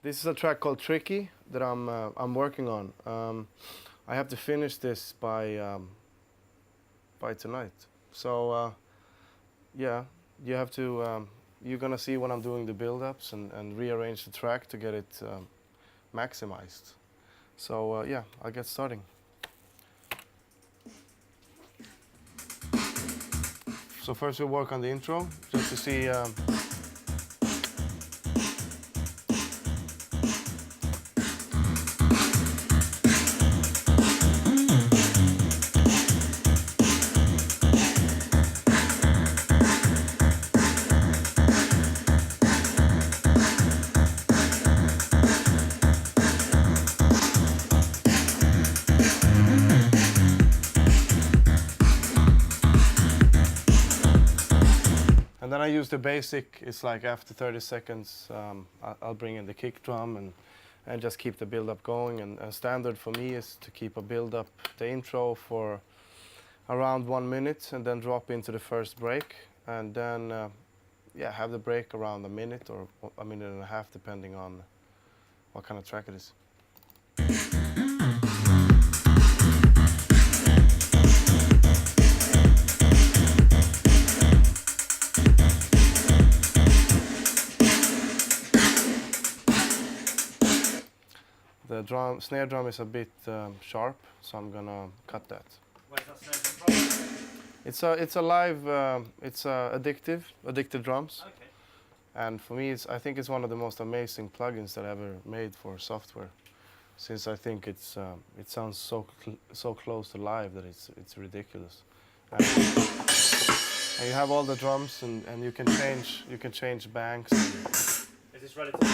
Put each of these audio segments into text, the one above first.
This is a track called Tricky that I'm working on. I have to finish this by tonight. So yeah, you have to. You're gonna see when I'm doing the build-ups and rearrange the track to get it maximized. So yeah, I'll get starting. So first we'll work on the intro just to see. And then I use the basic. It's like after 30 seconds, I'll bring in the kick drum and just keep the build-up going. And standard for me is to keep a build-up, the intro for around 1 minute, and then drop into the first break, and then yeah, have the break around a minute or a minute and a half, depending on what kind of track it is. The snare drum is a bit sharp, so I'm gonna cut that. Where's that snare drum from? It's a live. It's addictive drums. Okay. And for me, I think it's one of the most amazing plugins that I ever made for software, since I think it sounds so close to live that it's ridiculous. And you have all the drums, and you can change banks. Is this relatively?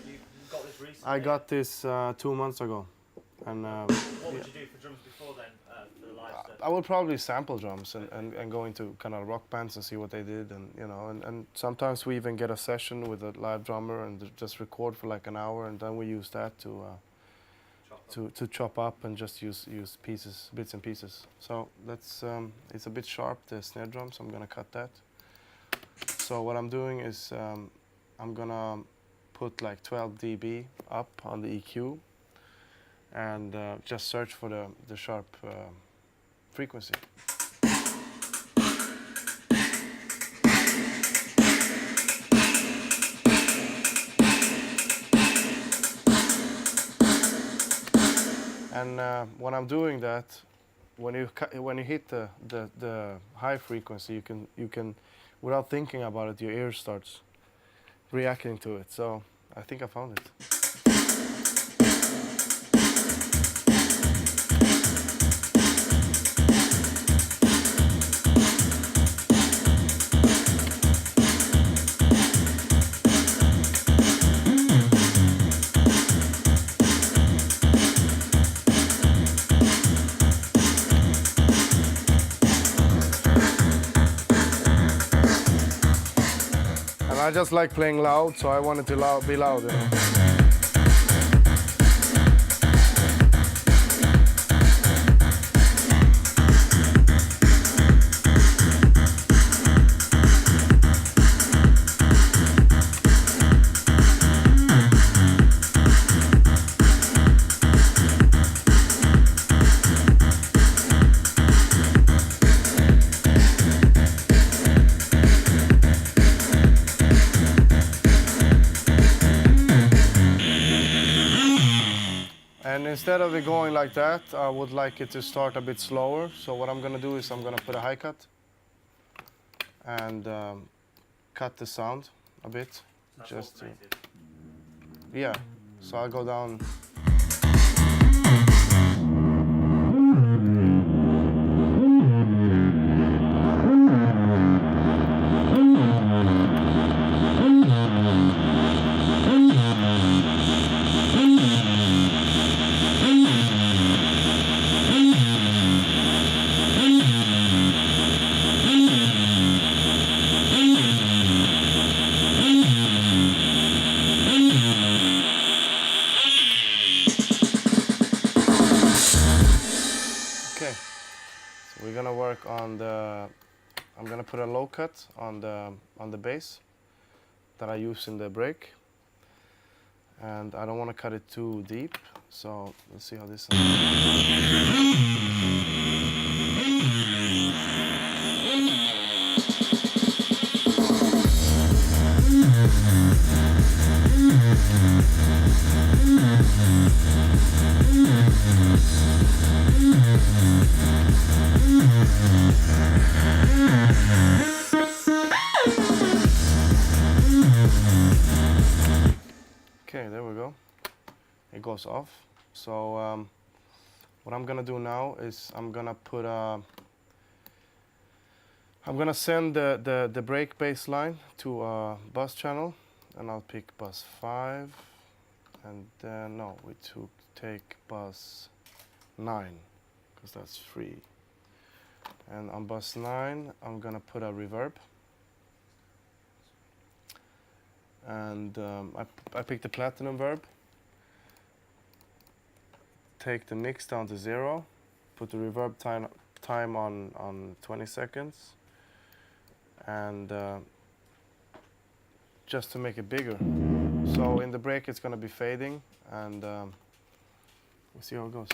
You got this recently? I got this 2 months ago, and what would you do for drums before then, for the live stuff? I would probably sample drums and go into kind of rock bands and see what they did, and you know, and sometimes we even get a session with a live drummer and just record for like an hour, and then we use that to chop up and just use bits and pieces. So that's it's a bit sharp, the snare drum, so I'm gonna cut that. So what I'm doing is I'm gonna put like 12 dB up on the EQ and just search for the sharp frequency. And when I'm doing that, when you hit the high frequency, you can without thinking about it, your ear starts reacting to it. So I think I found it. I just like playing loud, so I wanted to be loud. You know? And instead of it going like that, I would like it to start a bit slower. So what I'm going to do is I'm going to put a high cut and cut the sound a bit. That's just to, automated. yeah. So I'll go down. We're gonna work on the. I'm gonna put a low cut on the bass that I use in the break, and I don't want to cut it too deep, so let's see how this sounds. Okay, there we go. It goes off. So what I'm gonna do now is I'm gonna send the break bass line to a bus channel, and I'll pick bus 5, and then no, we take bus 9 because that's free. And on bus 9, I'm gonna put a reverb. And I picked the platinum verb. Take the mix down to 0. Put the reverb time on 20 seconds. And just to make it bigger. So in the break it's gonna be fading, and we'll see how it goes.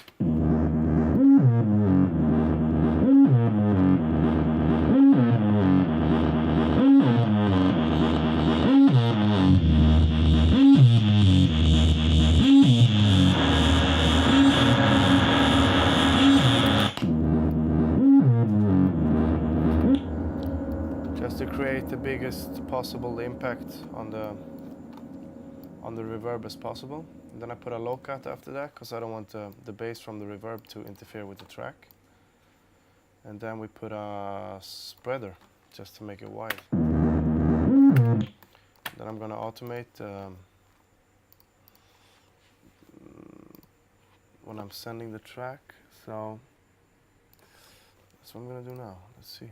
To create the biggest possible impact on the reverb as possible. And then I put a low cut after that because I don't want the bass from the reverb to interfere with the track. And then we put a spreader just to make it wide. Then I'm gonna automate when I'm sending the track. So that's what I'm gonna do now. Let's see.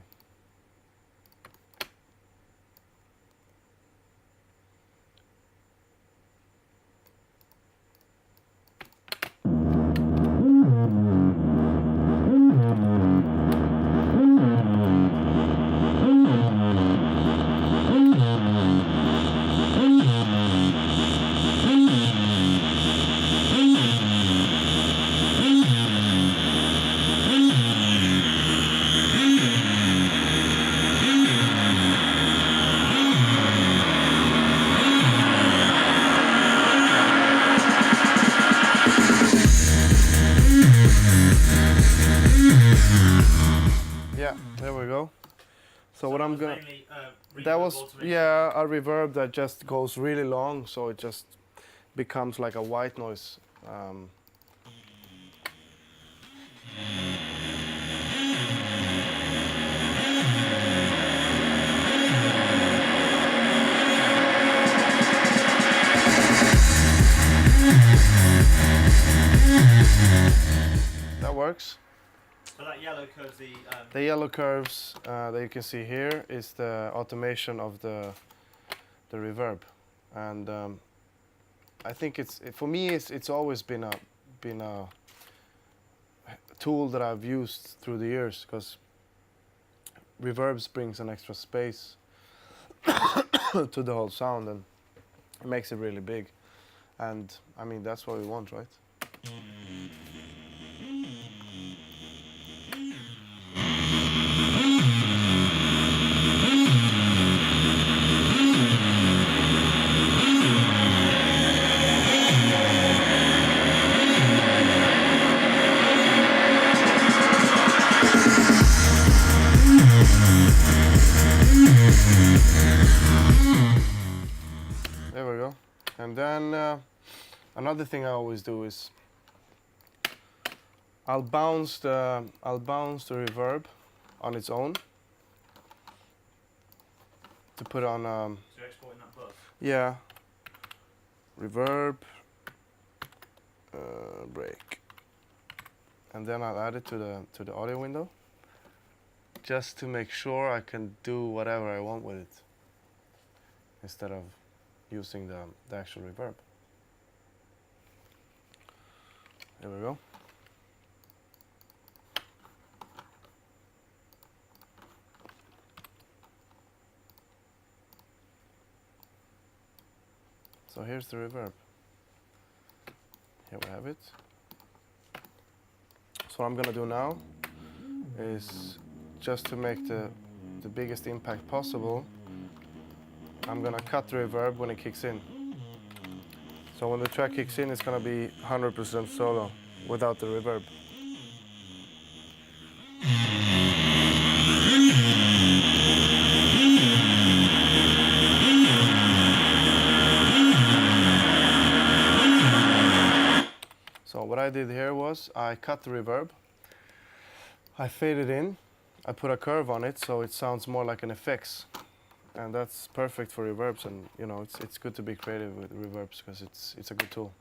Yeah, there we go. So what I'm gonna, that was, yeah, a reverb that just goes really long, so it just becomes like a white noise. That works. So that yellow curves the yellow curves that you can see here is the automation of the reverb, and I think for me it's always been a tool that I've used through the years, because reverbs brings an extra space to the whole sound, and it makes it really big, and I mean that's what we want, right? There we go. And then another thing I always do is I'll bounce the reverb on its own to put on. So you're exporting that bus? Yeah. Reverb, break, and then I'll add it to the audio window, just to make sure I can do whatever I want with it, instead of using the actual reverb. There we go. So here's the reverb. Here we have it. So what I'm gonna do now is, just to make the biggest impact possible, I'm gonna cut the reverb when it kicks in. So when the track kicks in, it's gonna be 100% solo without the reverb. So what I did here was I cut the reverb, I faded in, I put a curve on it so it sounds more like an effects, and that's perfect for reverbs. And you know, it's good to be creative with reverbs because it's a good tool.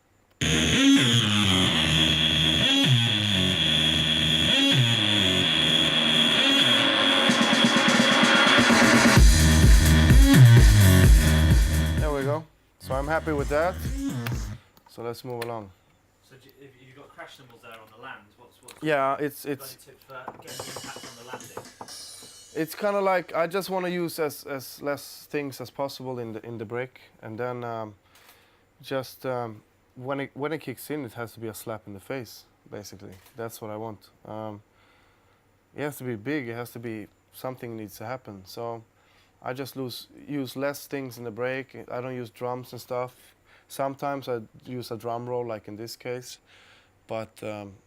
There we go. So I'm happy with that. So let's move along. So if you've got crash cymbals there on the land, what's Yeah, it's any tips for getting the impact on the landing? it's kind of like I just want to use as less things as possible in the break, and then when it kicks in, it has to be a slap in the face. Basically, that's what I want. It has to be big. It has to be something needs to happen. So I just use less things in the break. I don't use drums and stuff. Sometimes I use a drum roll, like in this case, but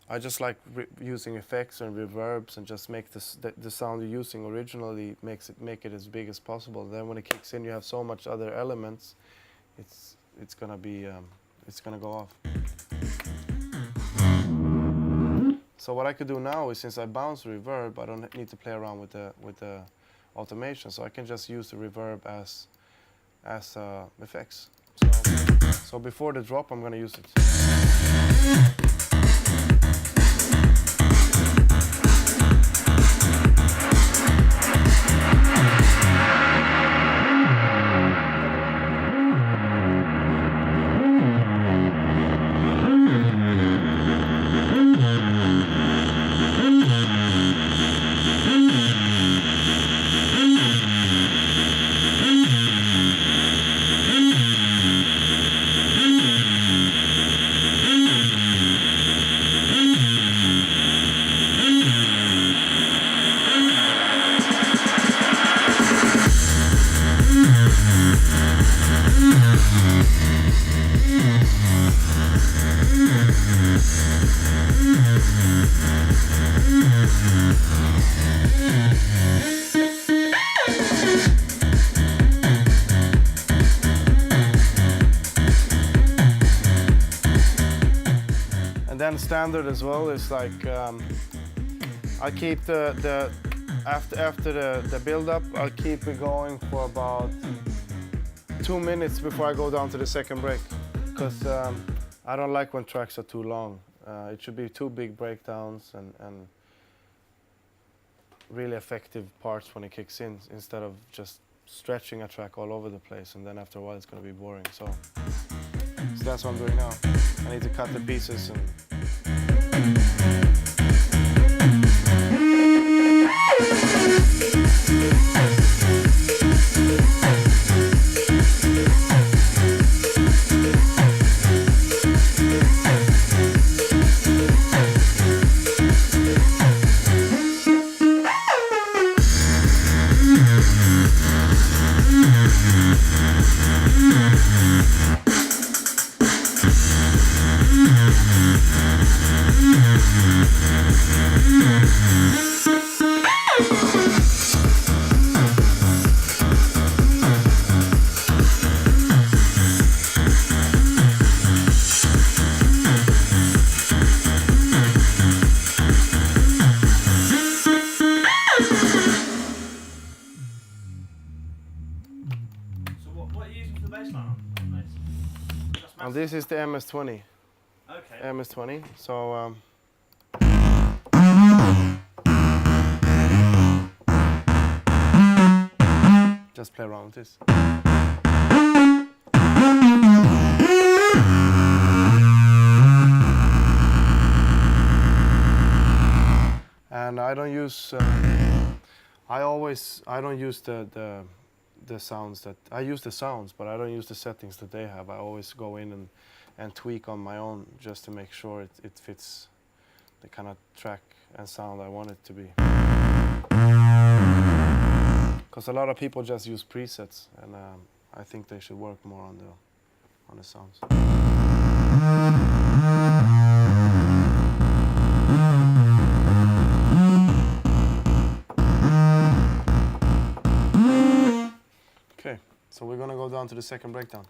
I just like using effects and reverbs and just make the sound you're using originally make it as big as possible. Then when it kicks in, you have so much other elements. It's gonna be it's gonna go off. So what I could do now is, since I bounce the reverb, I don't need to play around with the automation. So I can just use the reverb as effects. So before the drop, I'm going to use it. Then standard as well is like I keep after the build up, I'll keep it going for about 2 minutes before I go down to the second break, because I don't like when tracks are too long. It should be 2 big breakdowns and really effective parts when it kicks in, instead of just stretching a track all over the place, and then after a while it's going to be boring. So that's what I'm doing now. I need to cut the pieces and this is the MS-20. Okay. MS-20. So just play around with this. And I don't use. I don't use the sounds that I use the sounds, but I don't use the settings that they have. I always go in and tweak on my own just to make sure it fits the kind of track and sound I want it to be. Because a lot of people just use presets, and I think they should work more on the sounds. Okay, so we're gonna go down to the second breakdown.